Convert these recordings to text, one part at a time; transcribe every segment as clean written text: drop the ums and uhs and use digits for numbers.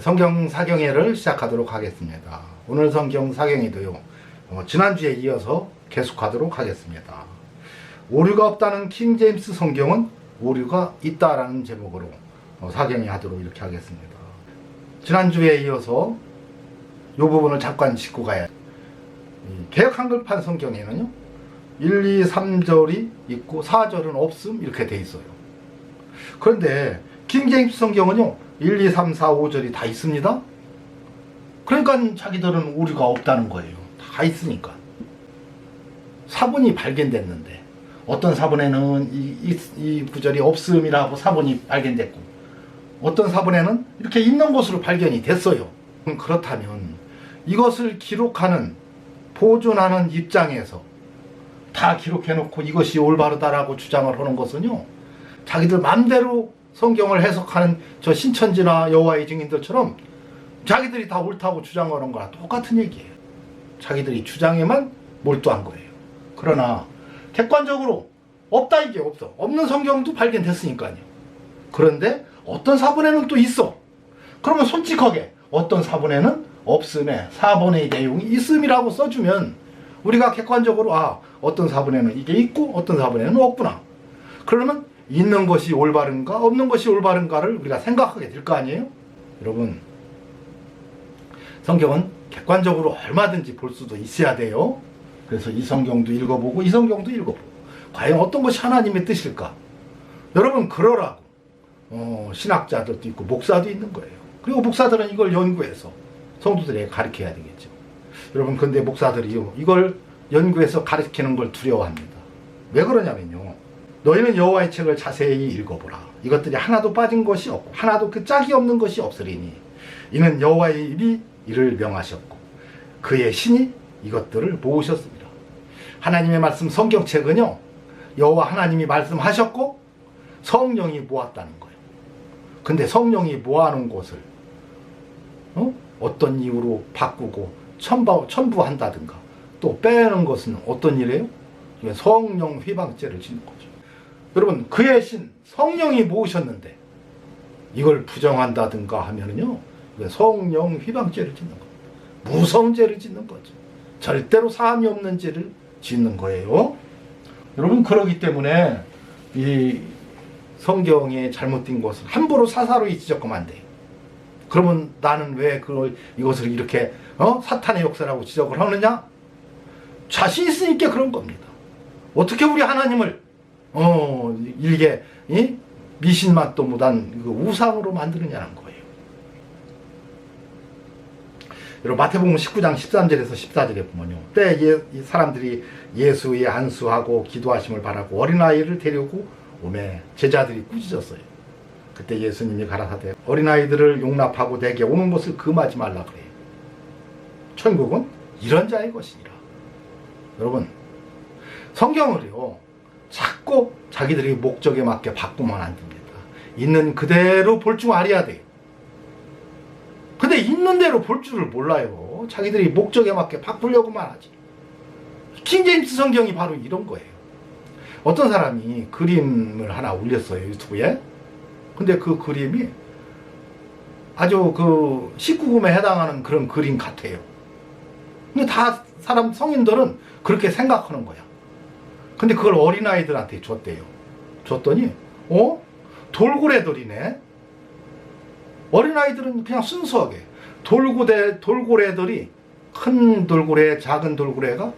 성경 사경회를 시작하도록 하겠습니다. 오늘 성경 사경회도요, 지난주에 이어서 계속하도록 하겠습니다. 오류가 없다는 킹제임스 성경은 오류가 있다라는 제목으로 사경회 하도록 이렇게 하겠습니다. 지난주에 이어서 이 부분을 잠깐 짚고 가야 해요. 개역 한글판 성경에는요, 1, 2, 3절이 있고 4절은 없음 이렇게 돼 있어요. 그런데 킹제임스 성경은요, 1, 2, 3, 4, 5절이 다 있습니다. 그러니까 자기들은 오류가 없다는 거예요. 다 있으니까. 사본이 발견됐는데 어떤 사본에는 이 구절이 없음이라고 사본이 발견됐고, 어떤 사본에는 이렇게 있는 것으로 발견이 됐어요. 그렇다면 이것을 기록하는, 보존하는 입장에서 다 기록해놓고 이것이 올바르다라고 주장을 하는 것은요, 자기들 맘대로 성경을 해석하는 저 신천지나 여호와의 증인들처럼 자기들이 다 옳다고 주장하는 거랑 똑같은 얘기예요. 자기들이 주장에만 몰두한 거예요. 그러나 객관적으로 없다, 이게 없어. 없는 성경도 발견됐으니까요. 그런데 어떤 사본에는 또 있어. 그러면 솔직하게 어떤 사본에는 없음에 4번의 내용이 있음이라고 써주면 우리가 객관적으로 어떤 사본에는 이게 있고 어떤 사본에는 없구나. 그러면 있는 것이 올바른가 없는 것이 올바른가를 우리가 생각하게 될 거 아니에요? 여러분, 성경은 객관적으로 얼마든지 볼 수도 있어야 돼요. 그래서 이 성경도 읽어보고 이 성경도 읽어보고 과연 어떤 것이 하나님의 뜻일까? 여러분, 그러라고 신학자들도 있고 목사도 있는 거예요. 그리고 목사들은 이걸 연구해서 성도들에게 가르쳐야 되겠죠. 여러분, 근데 목사들이요, 이걸 연구해서 가르치는 걸 두려워합니다. 왜 그러냐면요, 너희는 여호와의 책을 자세히 읽어보라. 이것들이 하나도 빠진 것이 없고 하나도 그 짝이 없는 것이 없으리니 이는 여호와의 입이 이를 명하셨고 그의 신이 이것들을 모으셨습니다. 하나님의 말씀 성경책은요, 여호와 하나님이 말씀하셨고 성령이 모았다는 거예요. 근데 성령이 모아놓은 것을 어떤 이유로 바꾸고 첨부한다든가 또 빼는 것은 어떤 일이에요? 성령 휘방죄를 짓는 거죠. 여러분, 그의 신 성령이 모으셨는데 이걸 부정한다든가 하면은요, 성령 휘방죄를 짓는 거예요. 무성죄를 짓는 거죠. 절대로 사함이 없는 죄를 짓는 거예요. 여러분, 그러기 때문에 이 성경에 잘못된 것을 함부로 사사로이 지적하면 안 돼요. 그러면 나는 왜 이것을 이렇게 사탄의 역사라고 지적을 하느냐? 자신 있으니까 그런 겁니다. 어떻게 우리 하나님을 일개 미신맛도 못한 우상으로 만드느냐는 거예요. 여러분, 마태복음 19장 13절에서 14절에 보면요, 때 이 사람들이 예수의 안수하고 기도하심을 바라고 어린아이를 데리고 오매 제자들이 꾸짖었어요. 그때 예수님이 가라사대 어린아이들을 용납하고 내게 오는 것을 금하지 말라 그래요. 천국은 이런 자의 것이니라. 여러분, 성경을요, 자꾸 자기들이 목적에 맞게 바꾸면 안 됩니다. 있는 그대로 볼 줄 알아야 돼요. 근데 있는 대로 볼 줄을 몰라요. 자기들이 목적에 맞게 바꾸려고만 하지. 킹제임스 성경이 바로 이런 거예요. 어떤 사람이 그림을 하나 올렸어요, 유튜브에. 근데 그 그림이 아주 그 19금에 해당하는 그런 그림 같아요. 근데 다 성인들은 그렇게 생각하는 거야. 근데 그걸 어린아이들한테 줬대요. 줬더니 돌고래들이네. 어린아이들은 그냥 순수하게 돌고래들이 큰 돌고래, 작은 돌고래가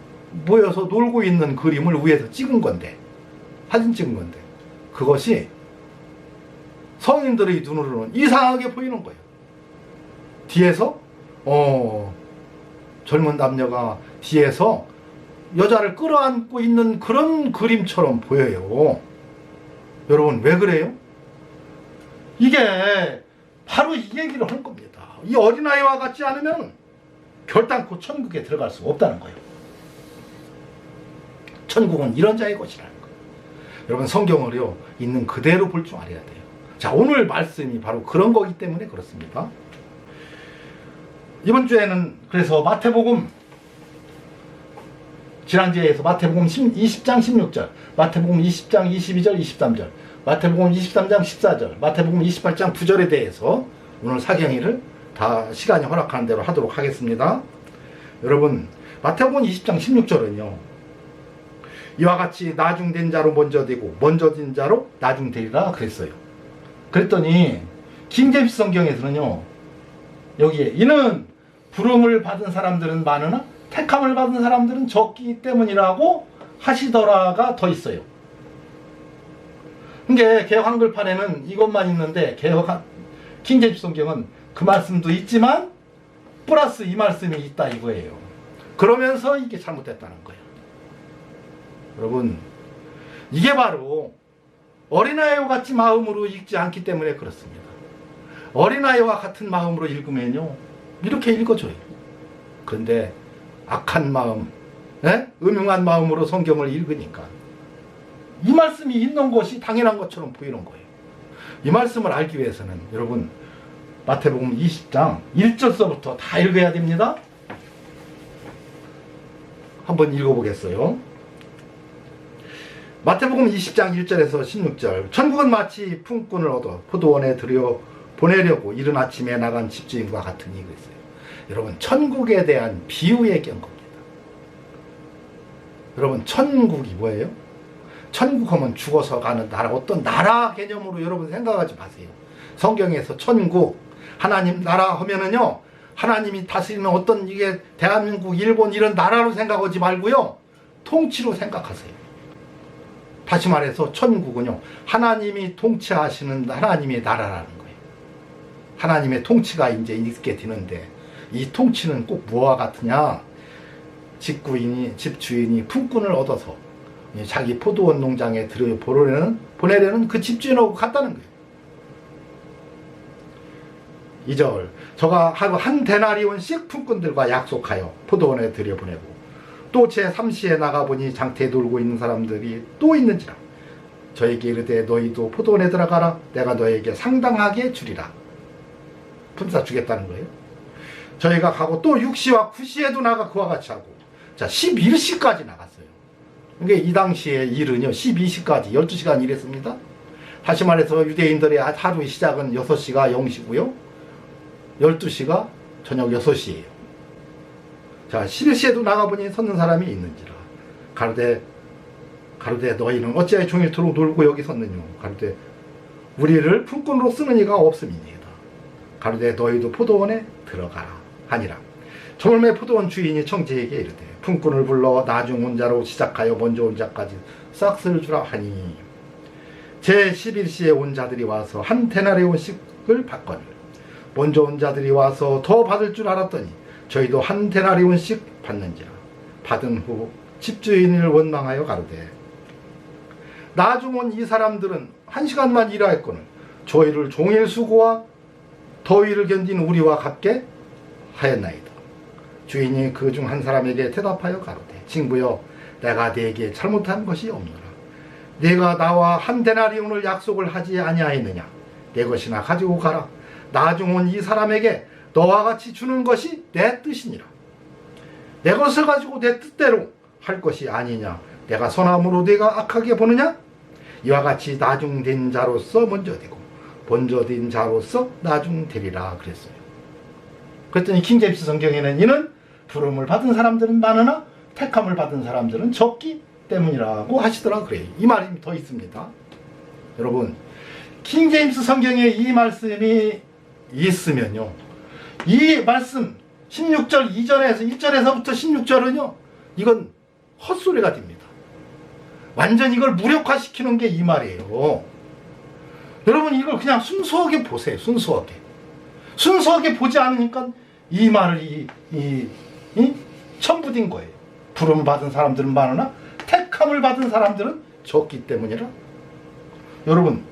모여서 놀고 있는 그림을 위에서 찍은 건데, 사진 찍은 건데, 그것이 성인들의 눈으로는 이상하게 보이는 거예요. 뒤에서 젊은 남녀가 뒤에서 여자를 끌어안고 있는 그런 그림처럼 보여요. 여러분, 왜 그래요? 이게 바로 이 얘기를 하는 겁니다. 이 어린아이와 같지 않으면 결단코 천국에 들어갈 수 없다는 거예요. 천국은 이런 자의 것이라는 거예요. 여러분, 성경을요, 있는 그대로 볼 줄 알아야 돼요. 자, 오늘 말씀이 바로 그런 거기 때문에 그렇습니다. 이번 주에는 그래서 마태복음, 지난주에서 마태복음 20장 16절, 마태복음 20장 22절 23절, 마태복음 23장 14절, 마태복음 28장 9절에 대해서 오늘 사경회를 다 시간이 허락하는 대로 하도록 하겠습니다. 여러분, 마태복음 20장 16절은요. 이와 같이 나중된 자로 먼저 되고 먼저 된 자로 나중되리라 그랬어요. 그랬더니 킹제임스 성경에서는요. 여기에 이는 부름을 받은 사람들은 많으나 택함을 받은 사람들은 적기 때문이라고 하시더라가 더 있어요. 그러니까 개역 한글판에는 이것만 있는데 킹제임스 성경은 그 말씀도 있지만 플러스 이 말씀이 있다 이거예요. 그러면서 이게 잘못됐다는 거예요. 여러분, 이게 바로 어린아이와 같이 마음으로 읽지 않기 때문에 그렇습니다. 어린아이와 같은 마음으로 읽으면요 이렇게 읽어줘요. 그런데 악한 마음, 음흉한 마음으로 성경을 읽으니까 이 말씀이 있는 것이 당연한 것처럼 보이는 거예요. 이 말씀을 알기 위해서는 여러분 마태복음 20장 1절서부터 다 읽어야 됩니다. 한번 읽어보겠어요. 마태복음 20장 1절에서 16절. 천국은 마치 품꾼을 얻어 포도원에 들여 보내려고 이른 아침에 나간 집주인과 같으니 그랬어요. 여러분, 천국에 대한 비유 얘기한 겁니다. 여러분, 천국이 뭐예요? 천국하면 죽어서 가는 나라, 어떤 나라 개념으로 여러분 생각하지 마세요. 성경에서 천국, 하나님 나라 하면은요, 하나님이 다스리는 어떤 이게 대한민국, 일본 이런 나라로 생각하지 말고요, 통치로 생각하세요. 다시 말해서 천국은요, 하나님이 통치하시는 하나님의 나라라는 거예요. 하나님의 통치가 이제 있게 되는데 이 통치는 꼭 뭐와 같으냐? 집주인이 품꾼을 얻어서 자기 포도원 농장에 들여 보내려는 그 집주인하고 같다는 거예요. 2절. 저가 하루 한 데나리온씩 품꾼들과 약속하여 포도원에 들여보내고 또 제3시에 나가보니 장터에 놀고 있는 사람들이 또 있는지라. 저에게 이르되 너희도 포도원에 들어가라. 내가 너에게 상당하게 주리라. 품사 주겠다는 거예요. 저희가 가고 또 6시와 9시에도 나가 그와 같이 하고, 자 11시까지 나갔어요. 그러니까 이 당시에 일은요 12시까지 12시간 일했습니다. 다시 말해서 유대인들의 하루의 시작은 6시가 0시고요 12시가 저녁 6시예요. 자 11시에도 나가보니 섰는 사람이 있는지라. 가로되 너희는 어찌하여 종일토록 놀고 여기 섰느냐. 가로되 우리를 품꾼으로 쓰는 이가 없음이니이다. 가로되 너희도 포도원에 들어가라 하니라. 저물매 포도원 주인이 청지에게 이르되 품꾼을 불러 나중 온 자로 시작하여 먼저 온 자까지 싹쓸 주라 하니 제11시에 온 자들이 와서 한 데나리온씩을 받거늘 먼저 온 자들이 와서 더 받을 줄 알았더니 저희도 한 데나리온씩 받는지라. 받은 후 집주인을 원망하여 가로되 나중 온 이 사람들은 1시간만 일하였거늘 저희를 종일 수고와 더위를 견딘 우리와 같게 하였나이다. 주인이 그 중 한 사람에게 대답하여 가로되 친구여 내가 네게 잘못한 것이 없노라. 네가 나와 한 데나리온을 약속을 하지 아니하였느냐. 내 것이나 가지고 가라. 나중 온 이 사람에게 너와 같이 주는 것이 내 뜻이니라. 내 것을 가지고 내 뜻대로 할 것이 아니냐. 내가 선함으로 네가 악하게 보느냐. 이와 같이 나중된 자로서 먼저 되고 먼저 된 자로서 나중되리라 그랬어요. 그랬더니 킹제임스 성경에는 이는 부름을 받은 사람들은 많으나 택함을 받은 사람들은 적기 때문이라고 하시더라 그래요. 이 말이 더 있습니다. 여러분, 킹제임스 성경에 이 말씀이 있으면요, 이 말씀 16절 이전에서 1절에서부터 16절은요 이건 헛소리가 됩니다. 완전 이걸 무력화시키는 게 이 말이에요. 여러분 이걸 그냥 순수하게 보세요. 순수하게 보지 않으니까 이 말을 천부된 거예요. 부름 받은 사람들은 많으나 택함을 받은 사람들은 적기 때문이라. 여러분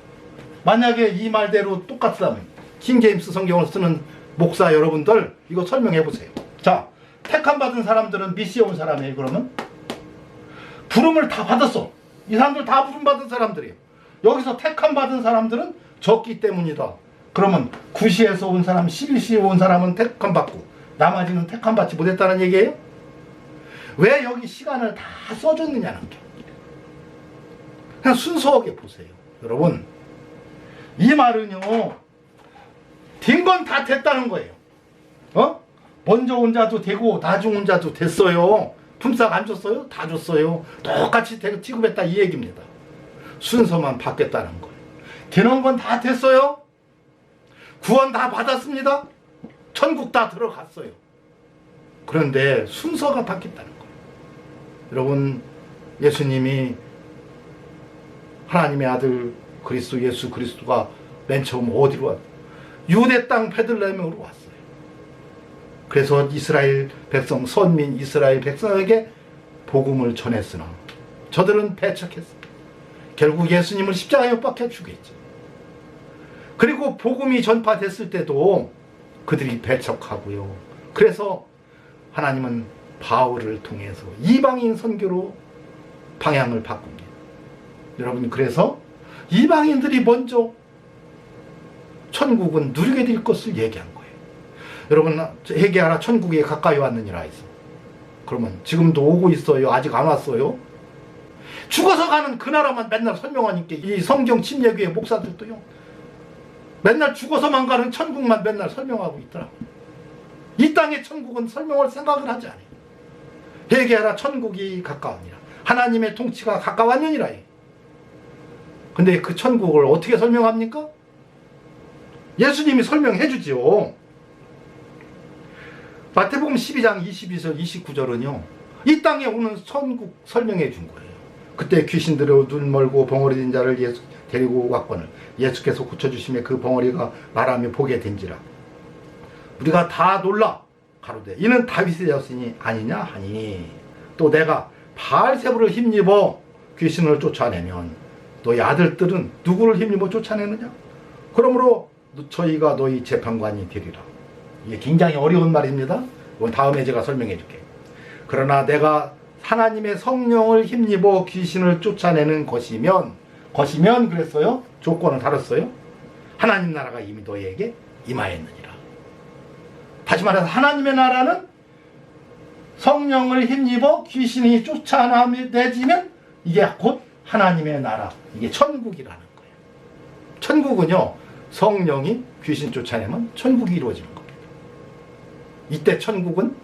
만약에 이 말대로 똑같다면 킹제임스 성경을 쓰는 목사 여러분들 이거 설명해 보세요. 자, 택함 받은 사람들은 미시에 온 사람이에요. 그러면 부름을 다 받았어. 이 사람들 다 부름 받은 사람들이에요. 여기서 택함 받은 사람들은 적기 때문이다. 그러면 9시에서 온 사람, 11시에 온 사람은 택함 받고 나머지는 택함 받지 못했다는 얘기예요? 왜 여기 시간을 다 써줬느냐는 게. 그냥 순수하게 보세요. 여러분 이 말은요 된 건 다 됐다는 거예요. 먼저 온 자도 되고 나중 온 자도 됐어요. 품삯 안 줬어요? 다 줬어요. 똑같이 취급했다 이 얘기입니다. 순서만 바뀌었다는 거예요. 되는 건 다 됐어요. 구원 다 받았습니다. 천국 다 들어갔어요. 그런데 순서가 바뀌었다는 거예요. 여러분, 예수님이 하나님의 아들 그리스도 예수 그리스도가 맨 처음 어디로 왔어요? 유대 땅 베들레헴으로 왔어요. 그래서 이스라엘 백성, 선민 이스라엘 백성에게 복음을 전했으나 저들은 배척했어요. 결국 예수님을 십자가에 못 박혀 죽였죠. 그리고 복음이 전파됐을 때도 그들이 배척하고요. 그래서 하나님은 바울을 통해서 이방인 선교로 방향을 바꿉니다. 여러분, 그래서 이방인들이 먼저 천국은 누리게 될 것을 얘기한 거예요. 여러분, 회개하라 천국에 가까이 왔느니라 해서. 그러면 지금도 오고 있어요? 아직 안 왔어요? 죽어서 가는 그 나라만 맨날 설명하니까 이 성경 침례교회 목사들도요, 맨날 죽어서만 가는 천국만 맨날 설명하고 있더라고요. 이 땅의 천국은 설명할 생각을 하지 않아요. 회개하라 천국이 가까우니라. 하나님의 통치가 가까웠느니라. 근데 그 천국을 어떻게 설명합니까? 예수님이 설명해 주지요. 마태복음 12장 22절 29절은요 이 땅에 오는 천국 설명해 준 거예요. 그때 귀신들의 눈 멀고 벙어리 된 자를 예수 데리고 왔거늘 예수께서 고쳐주심에 그 벙어리가 말하며 보게 된지라. 우리가 다 놀라 가로되 이는 다윗의 자손이 아니냐 하니 또 내가 바알세불을 힘입어 귀신을 쫓아내면 너희 아들들은 누구를 힘입어 쫓아내느냐? 그러므로 저희가 너희 재판관이 되리라. 이게 굉장히 어려운 말입니다. 이건 다음에 제가 설명해 줄게요. 그러나 내가 하나님의 성령을 힘입어 귀신을 쫓아내는 것이면 그랬어요. 조건을 달았어요. 하나님 나라가 이미 너희에게 임하였느니라. 다시 말해서 하나님의 나라는 성령을 힘입어 귀신이 쫓아내지면 이게 곧 하나님의 나라, 이게 천국이라는 거예요. 천국은요 성령이 귀신 쫓아내면 천국이 이루어지는 겁니다. 이때 천국은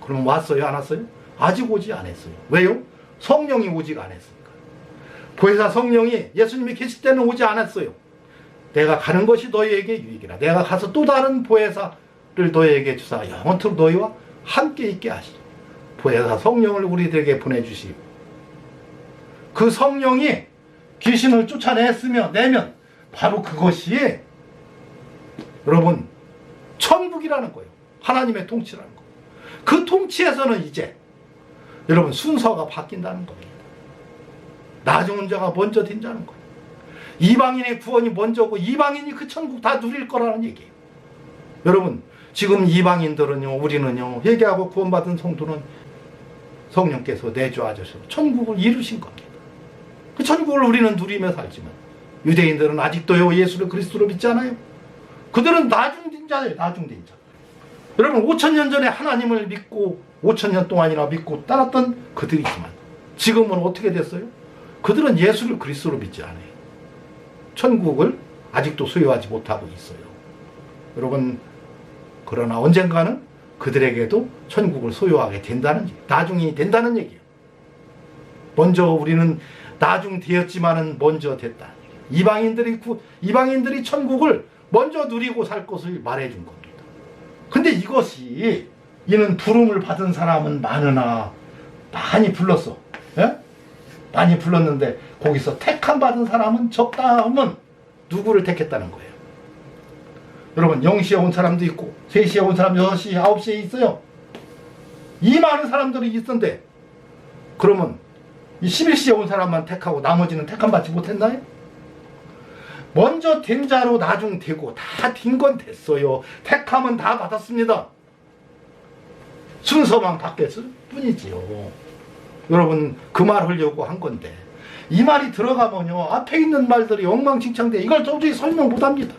그럼 왔어요? 안 왔어요? 아직 오지 않았어요. 왜요? 성령이 오지 않았으니까. 보혜사 성령이 예수님이 계실 때는 오지 않았어요. 내가 가는 것이 너희에게 유익이라. 내가 가서 또 다른 보혜사를 너희에게 주사 영원토록 너희와 함께 있게 하시라. 보혜사 성령을 우리들에게 보내주시고 그 성령이 귀신을 내면 바로 그것이 여러분 천국이라는 거예요. 하나님의 통치라는 거예요. 그 통치에서는 이제 여러분 순서가 바뀐다는 겁니다. 나중 온 자가 먼저 된다는 거예요. 이방인의 구원이 먼저고 이방인이 그 천국 다 누릴 거라는 얘기예요. 여러분 지금 이방인들은요 우리는요 회개하고 구원받은 성도는 성령께서 내주하셔서 천국을 이루신 겁니다. 그 천국을 우리는 누리며 살지만 유대인들은 아직도요 예수를 그리스도로 믿지 않아요. 그들은 나중된 자예요. 나중된 자. 여러분 5,000년 전에 하나님을 믿고 5,000년 동안이나 믿고 따랐던 그들이지만 지금은 어떻게 됐어요? 그들은 예수를 그리스도로 믿지 않아요. 천국을 아직도 소유하지 못하고 있어요. 여러분 그러나 언젠가는 그들에게도 천국을 소유하게 된다는 얘기, 나중이 된다는 얘기예요. 먼저 우리는 나중 되었지만은 먼저 됐다. 이방인들이 천국을 먼저 누리고 살 것을 말해준 겁니다. 근데 이것이 이는 부름을 받은 사람은 많으나 많이 불렀어. 예? 많이 불렀는데 거기서 택함 받은 사람은 적다 하면 누구를 택했다는 거예요? 여러분 0시에 온 사람도 있고 3시에 온 사람 6시, 9시에 있어요. 이 많은 사람들이 있던데 그러면 이 11시에 온 사람만 택하고 나머지는 택함 받지 못했나요? 먼저 된 자로 나중 되고 다 된 건 됐어요. 택함은 다 받았습니다. 순서만 바뀌었을 뿐이지요. 여러분 그 말 하려고 한 건데 이 말이 들어가면요 앞에 있는 말들이 엉망진창돼. 이걸 도저히 설명 못합니다.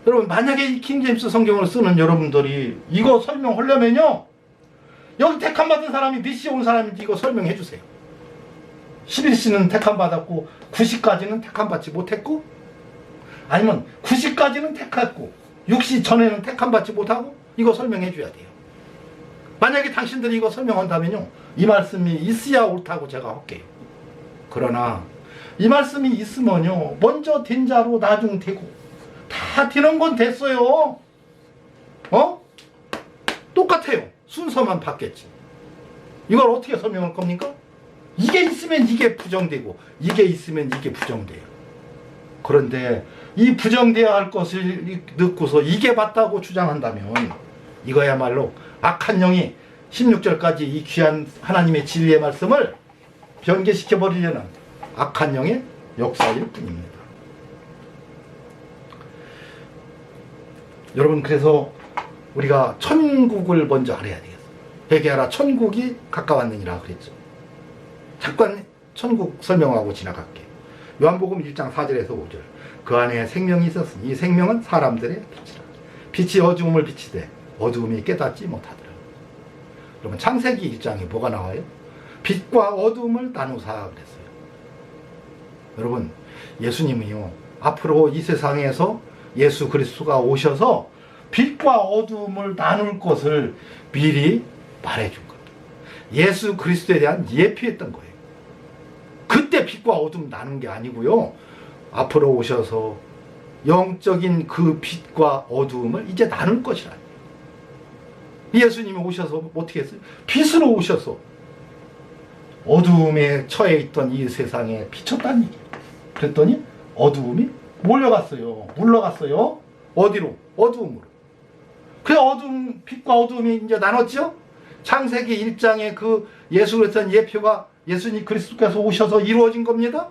여러분 만약에 이 킹제임스 성경을 쓰는 여러분들이 이거 설명하려면요 여기 택함 받은 사람이 몇 시에 온 사람인지 이거 설명해 주세요. 11시는 택함 받았고 9시까지는 택함 받지 못했고 아니면 9시까지는 택했고 6시 전에는 택함 받지 못하고 이거 설명해 줘야 돼요. 만약에 당신들이 이거 설명한다면요, 이 말씀이 있어야 옳다고 제가 할게요. 그러나 이 말씀이 있으면요, 먼저 된 자로 나중 되고 다 되는 건 됐어요. 똑같아요. 순서만 바뀌었지. 이걸 어떻게 설명할 겁니까? 이게 있으면 이게 부정되고 이게 있으면 이게 부정돼요. 그런데 이 부정되어야 할 것을 듣고서 이게 맞다고 주장한다면 이거야말로 악한 영이 16절까지 이 귀한 하나님의 진리의 말씀을 변개시켜 버리려는 악한 영의 역사일 뿐입니다. 여러분, 그래서 우리가 천국을 먼저 알아야 되겠어요. 회개하라, 천국이 가까웠느니라 그랬죠. 잠깐 천국 설명하고 지나갈게요. 요한복음 1장 4절에서 5절. 그 안에 생명이 있었으니 이 생명은 사람들의 빛이라. 빛이 어두움을 비치되 어두움이 깨닫지 못하더라. 그러면 창세기 1장에 뭐가 나와요? 빛과 어두움을 나누사 그랬어요. 여러분, 예수님이요, 앞으로 이 세상에서 예수 그리스도가 오셔서 빛과 어두움을 나눌 것을 미리 말해준 겁니다. 예수 그리스도에 대한 예표했던 거예요. 그때 빛과 어둠 나눈 게 아니고요, 앞으로 오셔서 영적인 그 빛과 어두움을 이제 나눌 것이라. 예수님이 오셔서 어떻게 했어요? 빛으로 오셔서 어두움에 처해 있던 이 세상에 비쳤다는 얘기예요. 그랬더니 어두움이 몰려갔어요. 물러갔어요. 어디로? 어두움으로. 그 어두움, 빛과 어두움이 이제 나눴죠? 창세기 1장에 그 예수 그리스도의 예표가 예수님 그리스도께서 오셔서 이루어진 겁니다.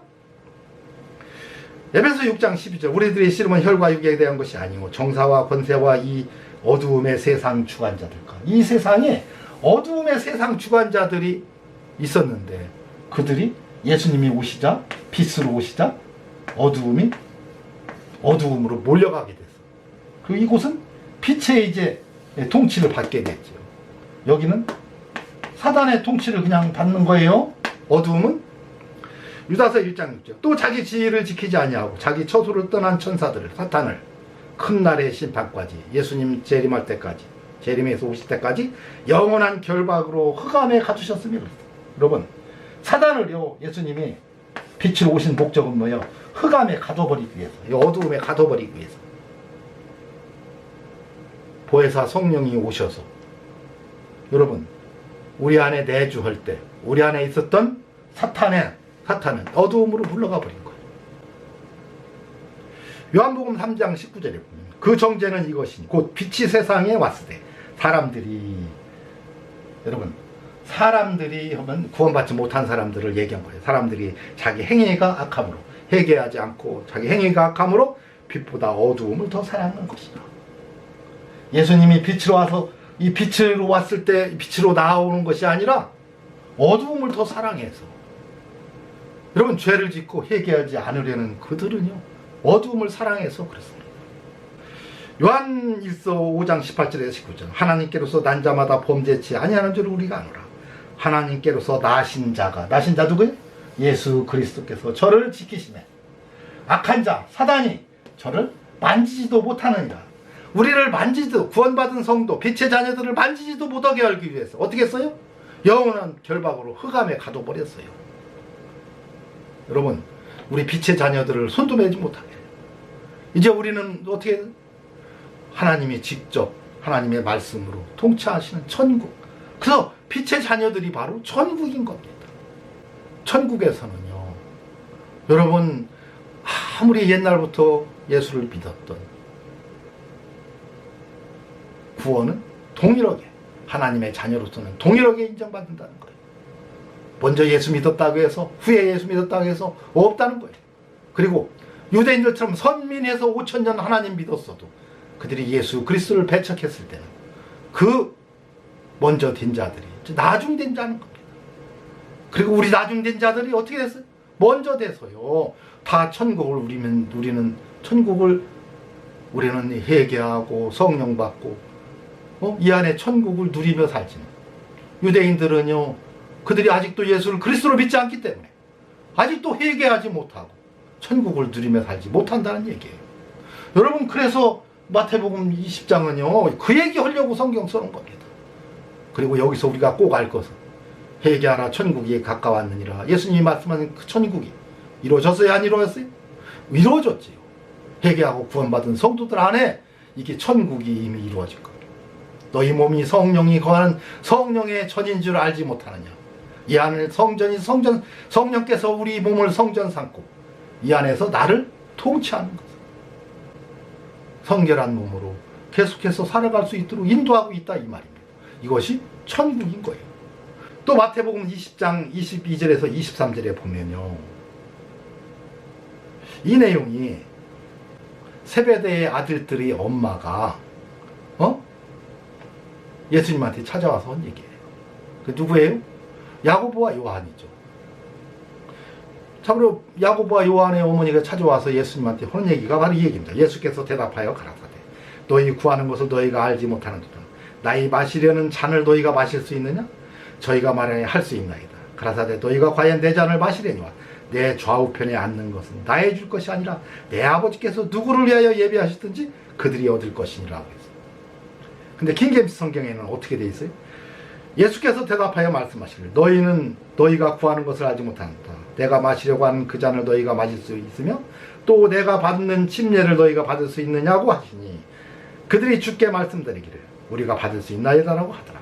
에베소 6장 12절. 우리들의 씨름은 혈과 육에 대한 것이 아니고 정사와 권세와 이 어두움의 세상 주관자들과, 이 세상에 어두움의 세상 주관자들이 있었는데 그들이 예수님이 오시자, 빛으로 오시자 어두움이 어두움으로 몰려가게 됐어. 그 이곳은 빛의 이제 통치를 받게 됐죠. 여기는 사단의 통치를 그냥 받는 거예요. 어두움은 유다서 1장 6절. 또 자기 지혜를 지키지 아니하고 자기 처소를 떠난 천사들을, 사탄을 큰 날의 심판까지, 예수님 재림할 때까지, 재림에서 오실 때까지 영원한 결박으로 흑암에 가두셨으며. 여러분, 사단을요, 예수님이 빛으로 오신 목적은 뭐예요? 흑암에 가둬버리기 위해서, 이 어두움에 가둬버리기 위해서. 보혜사 성령이 오셔서 여러분, 우리 안에 내주할 때 우리 안에 있었던 사탄은 어두움으로 물러가 버린 거예요. 요한복음 3장 19절에 보면 그 정죄는 이것이니 곧 빛이 세상에 왔을 때 사람들이 하면 구원받지 못한 사람들을 얘기한 거예요. 사람들이 자기 행위가 악함으로, 회개하지 않고 자기 행위가 악함으로 빛보다 어두움을 더 사랑하는 것이다. 예수님이 빛으로 와서 이 빛으로 왔을 때 빛으로 나오는 것이 아니라 어두움을 더 사랑해서, 여러분, 죄를 짓고 회개하지 않으려는 그들은요, 어두움을 사랑해서 그렇습니다. 요한일서 5장 18절에서 19절. 하나님께로서 난 자마다 범죄치 아니하는 줄 우리가 아노라. 하나님께로서 나신 자가, 나신 자 누구예요? 예수 그리스도께서 저를 지키시매 악한 자 사단이 저를 만지지도 못하느니라. 우리를 만지지도, 구원받은 성도, 빛의 자녀들을 만지지도 못하게 하기 위해서 어떻게 했어요? 영원한 결박으로 흑암에 가둬버렸어요. 여러분, 우리 빛의 자녀들을 손도 매지 못하게 해요. 이제 우리는 어떻게 해요? 하나님이 직접 하나님의 말씀으로 통치하시는 천국. 그래서 빛의 자녀들이 바로 천국인 겁니다. 천국에서는요, 여러분, 아무리 옛날부터 예수를 믿었던 구원은 동일하게, 하나님의 자녀로서는 동일하게 인정받는다는 거예요. 먼저 예수 믿었다고 해서, 후에 예수 믿었다고 해서 없다는 거예요. 그리고 유대인들처럼 선민해서 5,000년 하나님 믿었어도 그들이 예수 그리스도를 배척했을 때는 그 먼저 된 자들이 나중 된 자는 겁니다. 그리고 우리 나중 된 자들이 어떻게 됐어요? 먼저 돼서요, 다 천국을 우리는 천국을 우리는 회개하고 성령 받고 이 안에 천국을 누리며 살지는, 유대인들은요, 그들이 아직도 예수를 그리스도로 믿지 않기 때문에 아직도 회개하지 못하고 천국을 누리며 살지 못한다는 얘기예요. 여러분, 그래서 마태복음 20장은요 그 얘기 하려고 성경 써놓은 겁니다. 그리고 여기서 우리가 꼭 알 것은 회개하라 천국이 가까웠느니라. 예수님이 말씀하신 그 천국이 이루어졌어요? 안 이루어졌어요? 이루어졌지요. 회개하고 구원받은 성도들 안에 이게 천국이 이미 이루어질 겁니다. 너희 몸이 성령이 거하는 성령의 전인 줄 알지 못하느냐. 이 안에 성령께서 우리 몸을 성전 삼고 이 안에서 나를 통치하는 것. 성결한 몸으로 계속해서 살아갈 수 있도록 인도하고 있다 이 말입니다. 이것이 천국인 거예요. 또 마태복음 20장 22절에서 23절에 보면요. 이 내용이 세베대의 아들들의 엄마가 예수님한테 찾아와서 한 얘기예요. 그 누구예요? 야고보와 요한이죠. 참으로 야고보와 요한의 어머니가 찾아와서 예수님한테 하는 얘기가 바로 이 얘기입니다. 예수께서 대답하여 가라사대 너희 구하는 것을 너희가 알지 못하는도다. 나이 마시려는 잔을 너희가 마실 수 있느냐? 저희가 말하여 할 수 있나이다. 가라사대 너희가 과연 내 잔을 마시려니와 내 좌우편에 앉는 것은 나의 줄 것이 아니라 내 아버지께서 누구를 위하여 예비하시든지 그들이 얻을 것이니라 했어요. 근데 킹제임스 성경에는 어떻게 돼 있어요? 예수께서 대답하여 말씀하시길 너희가 구하는 것을 알지 못한다. 내가 마시려고 하는 그 잔을 너희가 마실 수 있으며 또 내가 받는 침례를 너희가 받을 수 있느냐고 하시니 그들이 주께 말씀드리기를 우리가 받을 수 있나이다라고 하더라.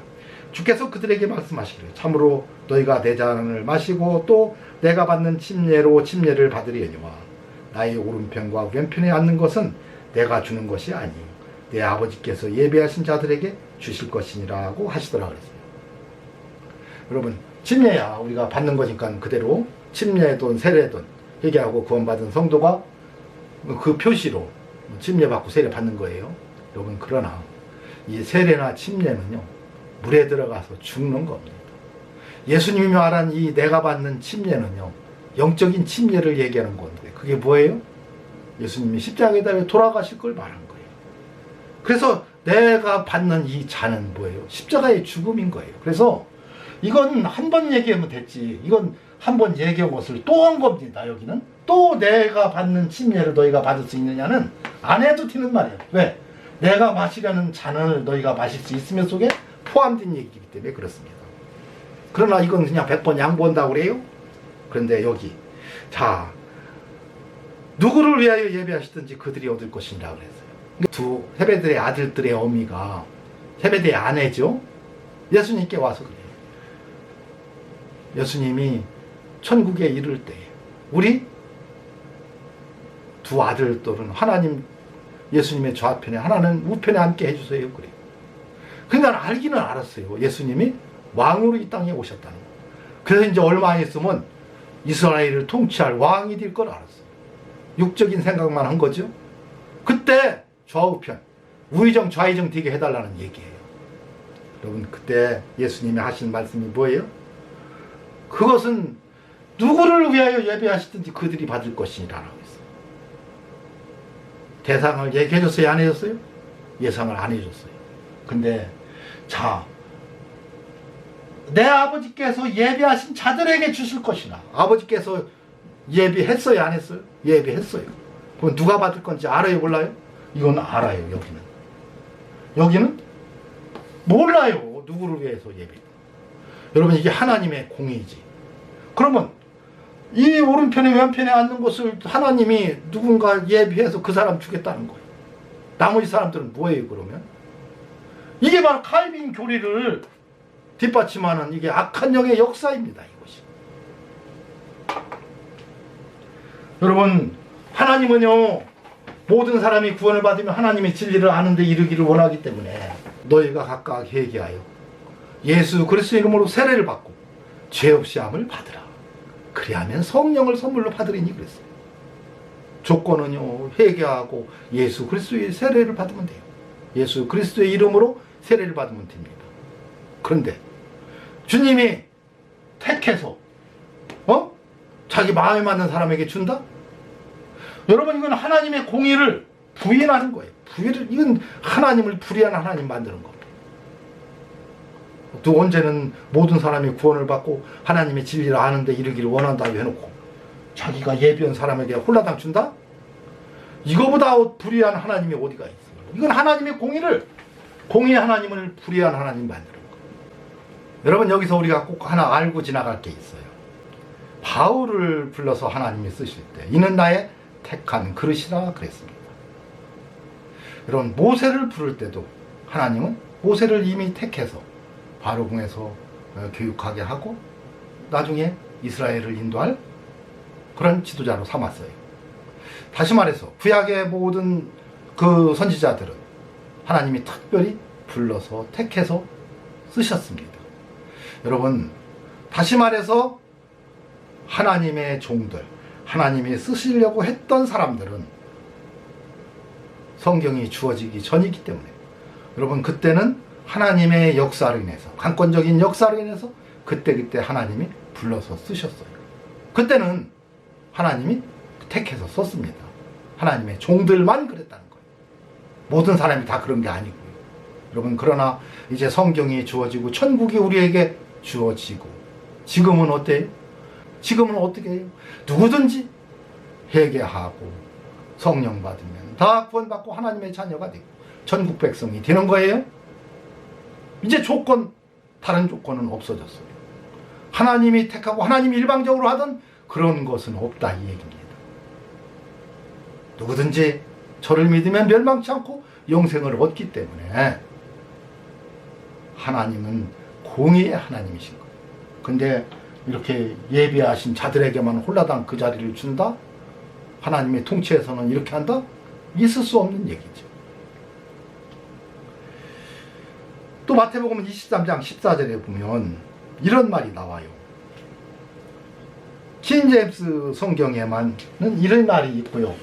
주께서 그들에게 말씀하시기를 참으로 너희가 내 잔을 마시고 또 내가 받는 침례로 침례를 받으려니와 나의 오른편과 왼편에 앉는 것은 내가 주는 것이 아니 내 아버지께서 예배하신 자들에게 주실 것이니라고 하시더라 그랬어요. 여러분 침례야 우리가 받는 거니까 그대로 침례든 세례든 회개하고 구원받은 성도가 그 표시로 침례받고 세례 받는 거예요. 여러분 그러나 이 세례나 침례는요 물에 들어가서 죽는 겁니다. 예수님이 말한 이 내가 받는 침례는요 영적인 침례를 얘기하는 건데 그게 뭐예요? 예수님이 십자가에 달려 돌아가실 걸 말한 거예요. 그래서 내가 받는 이 잔은 뭐예요? 십자가의 죽음인 거예요. 그래서 이건 한 번 얘기하면 됐지. 이건 한 번 얘기한 것을 또 한 겁니다. 여기는 또 내가 받는 침례를 너희가 받을 수 있느냐는 안 해도 되는 말이에요. 왜? 내가 마시려는 잔을 너희가 마실 수 있으면 속에 포함된 얘기이기 때문에 그렇습니다. 그러나 이건 그냥 100번 양보한다고 그래요? 그런데 여기 자 누구를 위하여 예배하시든지 그들이 얻을 것이니라 그랬어요. 두 세베대의 아들들의 어미가 세베대의 아내죠. 예수님께 와서 그래요. 예수님이 천국에 이를 때 우리 두 아들들은 하나님 예수님의 좌편에 하나는 우편에 함께 해주세요. 그래요. 그러니까 알기는 알았어요. 예수님이 왕으로 이 땅에 오셨다는 거. 그래서 이제 얼마 안 있으면 이스라엘을 통치할 왕이 될 걸 알았어요. 육적인 생각만 한 거죠. 그때 좌우편 우의정 좌의정 되게 해달라는 얘기예요. 여러분 그때 예수님이 하신 말씀이 뭐예요? 그것은 누구를 위하여 예배하시든지 그들이 받을 것이니라고 했어요. 대상을 얘기해줬어요? 안 해줬어요? 예상을 안 해줬어요. 근데 자 내 아버지께서 예배하신 자들에게 주실 것이나 아버지께서 예비했어요? 안 했어요? 예비했어요. 그럼 누가 받을 건지 알아요? 몰라요? 이건 알아요. 여기는 몰라요. 누구를 위해서 예비. 여러분 이게 하나님의 공의지. 그러면 이 오른편에 왼편에 앉는 것을 하나님이 누군가 예비해서 그 사람 주겠다는 거예요. 나머지 사람들은 뭐예요 그러면? 이게 바로 칼빈 교리를 뒷받침하는 이게 악한 영의 역사입니다. 이것이. 여러분 하나님은요 모든 사람이 구원을 받으면 하나님의 진리를 아는 데 이르기를 원하기 때문에 너희가 각각 회개하여 예수 그리스도 이름으로 세례를 받고 죄 없이 함을 받으라. 그리하면 성령을 선물로 받으리니 그랬어요. 조건은요 회개하고 예수 그리스도의 세례를 받으면 돼요. 예수 그리스도의 이름으로 세례를 받으면 됩니다. 그런데 주님이 택해서 자기 마음에 맞는 사람에게 준다? 여러분 이건 하나님의 공의를 부인하는 거예요. 이건 하나님을 불의한 하나님 만드는 겁니다. 또 언제는 모든 사람이 구원을 받고 하나님의 진리를 아는데 이르기를 원한다고 해놓고 자기가 예비한 사람에게 홀라당 준다? 이거보다 불의한 하나님이 어디가 있어요? 이건 하나님의 공의의 하나님을 불의한 하나님 만드는 거예요. 여러분, 여기서 우리가 꼭 하나 알고 지나갈 게 있어요. 바울을 불러서 하나님이 쓰실 때 이는 나의 택한 그릇이라 그랬습니다. 여러분, 모세를 부를 때도 하나님은 모세를 이미 택해서 바로궁에서 교육하게 하고 나중에 이스라엘을 인도할 그런 지도자로 삼았어요. 다시 말해서 구약의 모든 그 선지자들은 하나님이 특별히 불러서 택해서 쓰셨습니다. 여러분, 다시 말해서 하나님의 종들, 하나님이 쓰시려고 했던 사람들은 성경이 주어지기 전이기 때문에 여러분, 그때는 하나님의 역사로 인해서, 강권적인 역사로 인해서 그때 하나님이 불러서 쓰셨어요. 그때는 하나님이 택해서 썼습니다. 하나님의 종들만 그랬다는 거예요. 모든 사람이 다 그런 게 아니고요. 여러분, 그러나 이제 성경이 주어지고 천국이 우리에게 주어지고 지금은 어때요? 지금은 어떻게 해요? 누구든지 회개하고 성령 받으면 다 구원받고 하나님의 자녀가 되고 천국 백성이 되는 거예요. 이제 다른 조건은 없어졌어요. 하나님이 택하고 하나님이 일방적으로 하던 그런 것은 없다, 이 얘기입니다. 누구든지 저를 믿으면 멸망치 않고 영생을 얻기 때문에 하나님은 공의의 하나님이신 거예요. 근데 이렇게 예비하신 자들에게만 홀라당 그 자리를 준다? 하나님의 통치에서는 이렇게 한다? 있을 수 없는 얘기죠. 또 마태복음 23장 14절에 보면 이런 말이 나와요. 킹 제임스 성경에만은 이런 말이 있고요.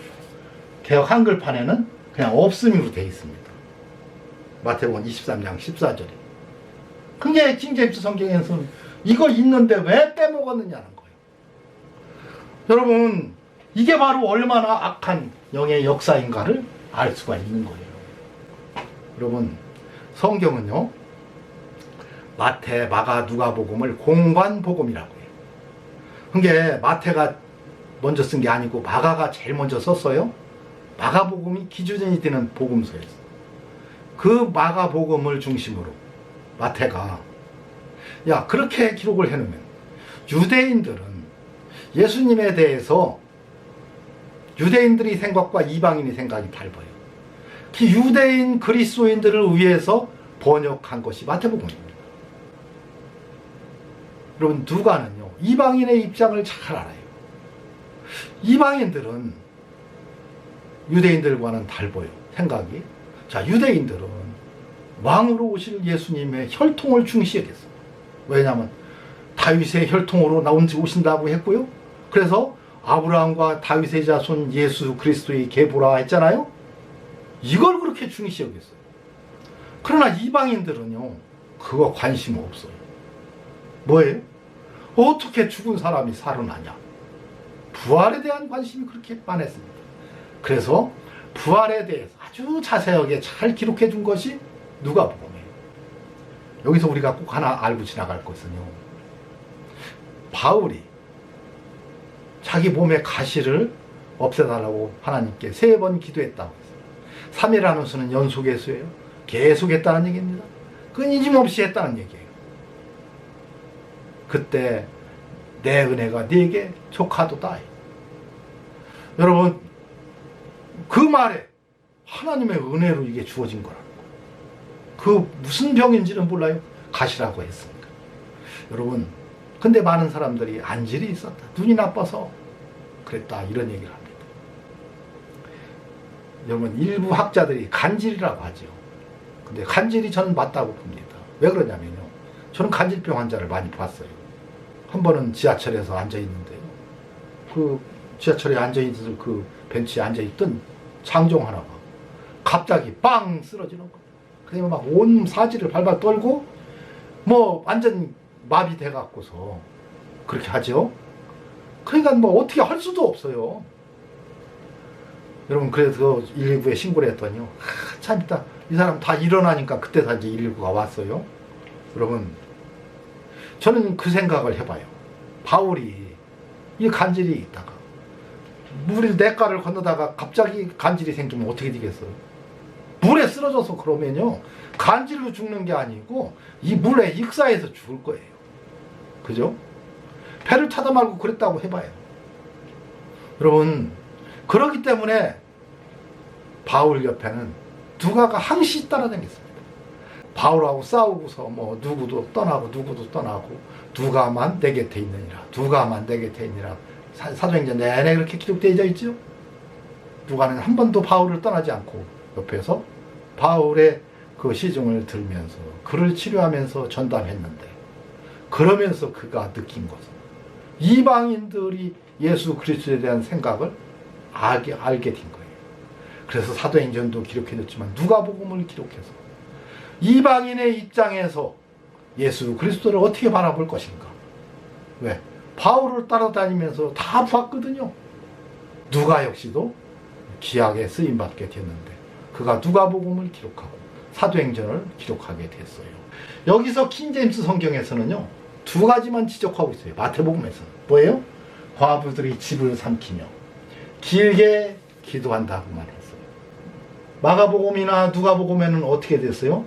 개역 한글판에는 그냥 없음으로 되어 있습니다. 마태복음 23장 14절에. 그게 킹 제임스 성경에서는 이거 있는데 왜 빼먹었느냐는 거예요. 여러분, 이게 바로 얼마나 악한 영의 역사인가를 알 수가 있는 거예요. 여러분, 성경은요, 마태, 마가, 누가복음을 공관복음이라고 해요. 그게 마태가 먼저 쓴 게 아니고 마가가 제일 먼저 썼어요. 마가복음이 기준이 되는 복음서였어요. 그 마가복음을 중심으로 마태가 그렇게 기록을 해놓으면 유대인들은 예수님에 대해서 유대인들의 생각과 이방인의 생각이 달라요. 그 유대인 그리스도인들을 위해서 번역한 것이 마태복음입니다. 여러분, 누가는요 이방인의 입장을 잘 알아요. 이방인들은 유대인들과는 달라요, 생각이. 자, 유대인들은 왕으로 오실 예수님의 혈통을 중시하겠어요. 왜냐하면 다윗의 혈통으로 오신다고 했고요. 그래서 아브라함과 다윗의 자손 예수 그리스도의 계보라 했잖아요. 이걸 그렇게 중시 여겼어요. 그러나 이방인들은요 그거 관심 없어요. 뭐예요? 어떻게 죽은 사람이 살아나냐? 부활에 대한 관심이 그렇게 많았습니다. 그래서 부활에 대해서 아주 자세하게 잘 기록해 준 것이 누가복음이에요. 여기서 우리가 꼭 하나 알고 지나갈 것은요, 바울이 자기 몸의 가시를 없애달라고 하나님께 3번 기도했다고 했어요. 3이라는 수는 연속의 수예요. 계속 했다는 얘기입니다. 끊임없이 했다는 얘기예요. 그때 내 은혜가 네게 족하도다. 여러분, 그 말에 하나님의 은혜로 이게 주어진 거라고. 그 무슨 병인지는 몰라요. 가시라고 했으니까. 여러분, 근데 많은 사람들이 안질이 있었다, 눈이 나빠서 그랬다, 이런 얘기를 합니다. 여러분, 일부 학자들이 간질이라고 하죠. 근데 간질이 저는 맞다고 봅니다. 왜 그러냐면요, 저는 간질병 환자를 많이 봤어요. 한 번은 지하철에서 앉아있는데요, 그 지하철에 앉아있는 그 벤치에 앉아있던 장종 하나가 갑자기 빵 쓰러지는 거예요. 그냥 막 온 사지를 발발 떨고 완전 마비 돼갖고서 그렇게 하죠. 그러니까 어떻게 할 수도 없어요. 여러분, 그래서 119에 신고를 했더니요, 참 있다, 이 사람 다 일어나니까 그때 다 이제 119가 왔어요. 여러분, 저는 그 생각을 해봐요. 바울이 이 간질이 있다가 물이 냇가를 건너다가 갑자기 간질이 생기면 어떻게 되겠어요? 물에 쓰러져서 그러면요, 간질로 죽는 게 아니고 이 물에 익사해서 죽을 거예요. 그죠? 배를 타다 말고 그랬다고 해봐요. 여러분, 그렇기 때문에 바울 옆에는 누가가 항시 따라다녔습니다. 바울하고 싸우고서 뭐 누구도 떠나고 누가만 내 곁에 있느니라, 누가만 내 곁에 있느니라. 사도행전 내내 그렇게 기록되어 있죠. 누가는 한 번도 바울을 떠나지 않고 옆에서 바울의 그 시중을 들으면서 그를 치료하면서 전담했는데, 그러면서 그가 느낀 것은 이방인들이 예수 그리스도에 대한 생각을 알게 된 거예요. 그래서 사도행전도 기록해줬지만 누가복음을 기록해서 이방인의 입장에서 예수 그리스도를 어떻게 바라볼 것인가. 왜? 바울을 따라다니면서 다 봤거든요. 누가 역시도 귀하게 쓰임받게 됐는데 그가 누가복음을 기록하고 사도행전을 기록하게 됐어요. 여기서 킹제임스 성경에서는요, 두 가지만 지적하고 있어요. 마태복음에서는 뭐예요? 과부들이 집을 삼키며 길게 기도한다고만 했어요. 마가복음이나 누가복음에는 어떻게 됐어요?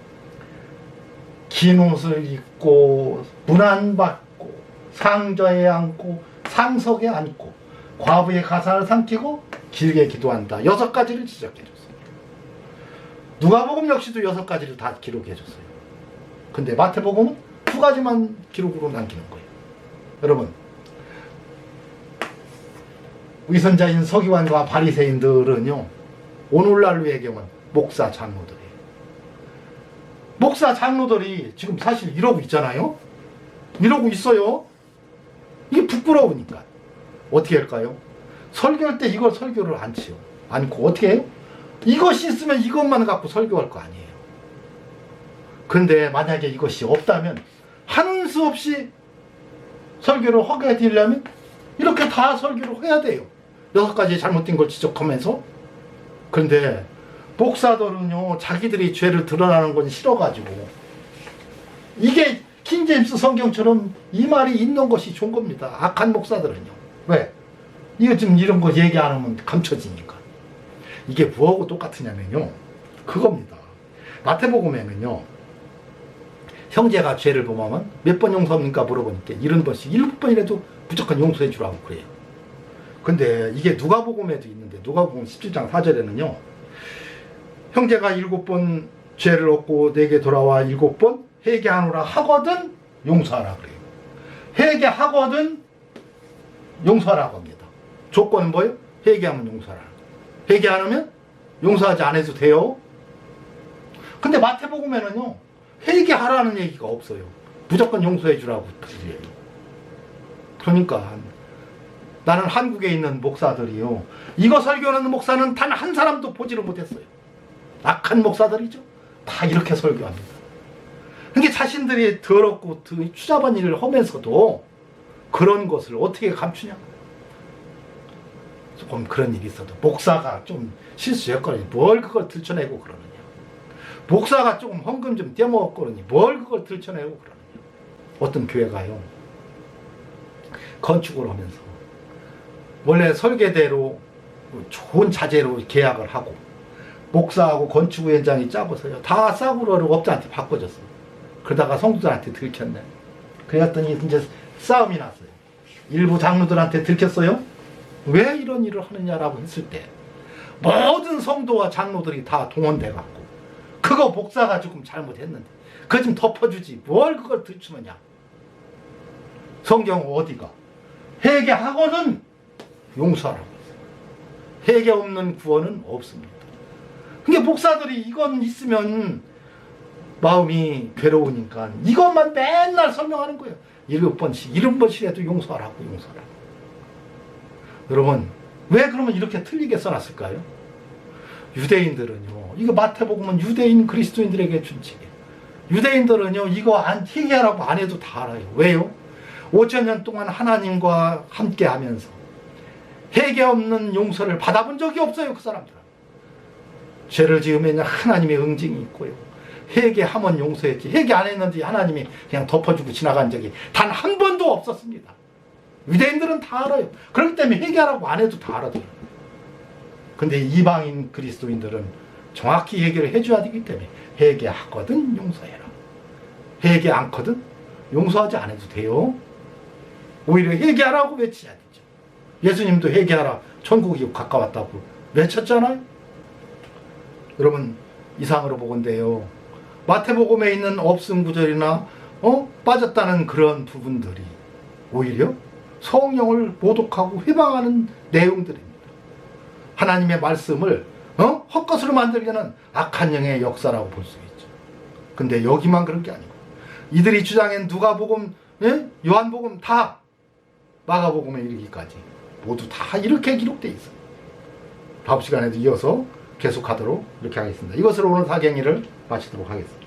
긴 옷을 입고 문안받고 상좌에 앉고 상석에 앉고 과부의 가사를 삼키고 길게 기도한다. 6가지를 지적해줬어요. 누가복음 역시도 6가지를 다 기록해줬어요. 근데 마태복음은 2가지만 기록으로 남기는 거예요. 여러분, 위선자인 서기관과 바리새인들은요, 오늘날로 얘기하면 목사 장로들이에요. 목사 장로들이 지금 사실 이러고 있잖아요. 이러고 있어요. 이게 부끄러우니까 어떻게 할까요? 설교할 때 이걸 설교를 안 치요. 않고 어떻게 해요? 이것이 있으면 이것만 갖고 설교할 거 아니에요. 근데 만약에 이것이 없다면 하는 수 없이 설교를 하게 되려면 이렇게 다 설교를 해야 돼요. 6가지 잘못된 걸 지적하면서. 그런데 목사들은요, 자기들이 죄를 드러나는 건 싫어가지고, 이게 킹제임스 성경처럼 이 말이 있는 것이 좋은 겁니다. 악한 목사들은요. 왜? 이거 지금 이런 거 얘기 안 하면 감춰지니까. 이게 뭐하고 똑같으냐면요, 그겁니다. 마태복음에는요, 형제가 죄를 범하면 몇 번 용서합니까 물어보니까 70번씩 7번이라도 무조건 용서해 주라고 그래요. 근데 이게 누가복음에도 있는데, 누가복음 17장 4절에는요, 형제가 7번 죄를 얻고 내게 돌아와 7번 회개하노라 하거든 용서하라 그래요. 회개하거든 용서하라고 합니다. 조건은 뭐예요? 회개하면 용서하라. 회개 안 하면 용서하지 않아도 돼요. 근데 마태복음에는요, 회개하라는 얘기가 없어요. 무조건 용서해 주라고 그래요. 그러니까 나는 한국에 있는 목사들이요, 이거 설교하는 목사는 단 한 사람도 보지를 못했어요. 악한 목사들이죠. 다 이렇게 설교합니다. 그러니까 자신들이 더럽고 추잡한 일을 하면서도 그런 것을 어떻게 감추냐. 조금 그런 일이 있어도 목사가 좀 실수했거니 뭘 그걸 들춰내고 그러느냐. 목사가 조금 헌금 좀 떼먹었거니 뭘 그걸 들춰내고 그러느냐. 어떤 교회가요, 건축을 하면서 원래 설계대로 좋은 자재로 계약을 하고 목사하고 건축위원장이 짜고서요, 다 싸구려로 업자한테 바꿔줬어요. 그러다가 성도들한테 들켰네. 그랬더니 이제 싸움이 났어요. 일부 장로들한테 들켰어요. 왜 이런 일을 하느냐라고 했을 때 모든 성도와 장로들이 다 동원돼갖고 그거 목사가 조금 잘못했는데 그거 좀 덮어주지 뭘 그걸 들추느냐. 성경 어디가 회개하고는 용서하라고 했어요. 회개 없는 구원은 없습니다. 근데 목사들이 이건 있으면 마음이 괴로우니까 이것만 맨날 설명하는 거예요. 7번씩 70번씩이라도 용서하라고 용서하라고. 여러분, 왜 그러면 이렇게 틀리게 써놨을까요? 유대인들은요, 이거 마태복음은 유대인 그리스도인들에게 준 책이에요. 유대인들은요, 이거 회개하라고 안 해도 다 알아요. 왜요? 5000년 동안 하나님과 함께 하면서 회개 없는 용서를 받아본 적이 없어요. 그 사람들은. 죄를 지으면 하나님의 응징이 있고요, 회개하면 용서했지, 회개 안 했는데 하나님이 그냥 덮어주고 지나간 적이 단 한 번도 없었습니다. 유대인들은 다 알아요. 그렇기 때문에 회개하라고 안 해도 다 알아들어요. 근데 이방인 그리스도인들은 정확히 얘기를 해줘야 되기 때문에 회개하거든 용서해라. 회개 않거든 용서하지 않아도 돼요. 오히려 회개하라고 외쳐야 되죠. 예수님도 회개하라 천국이 가까웠다고 외쳤잖아요. 여러분 이상으로 보건대요. 마태복음에 있는 없음 구절이나 빠졌다는 그런 부분들이 오히려 성령을 모독하고 회방하는 내용들입니다. 하나님의 말씀을 헛것으로 만들려는 악한 영의 역사라고 볼 수 있죠. 근데 여기만 그런 게 아니고 이들이 주장한 누가복음, 요한복음 다 마가복음에 이르기까지 모두 다 이렇게 기록되어 있어요. 다음 시간에도 이어서 계속하도록 이렇게 하겠습니다. 이것으로 오늘 사경위를 마치도록 하겠습니다.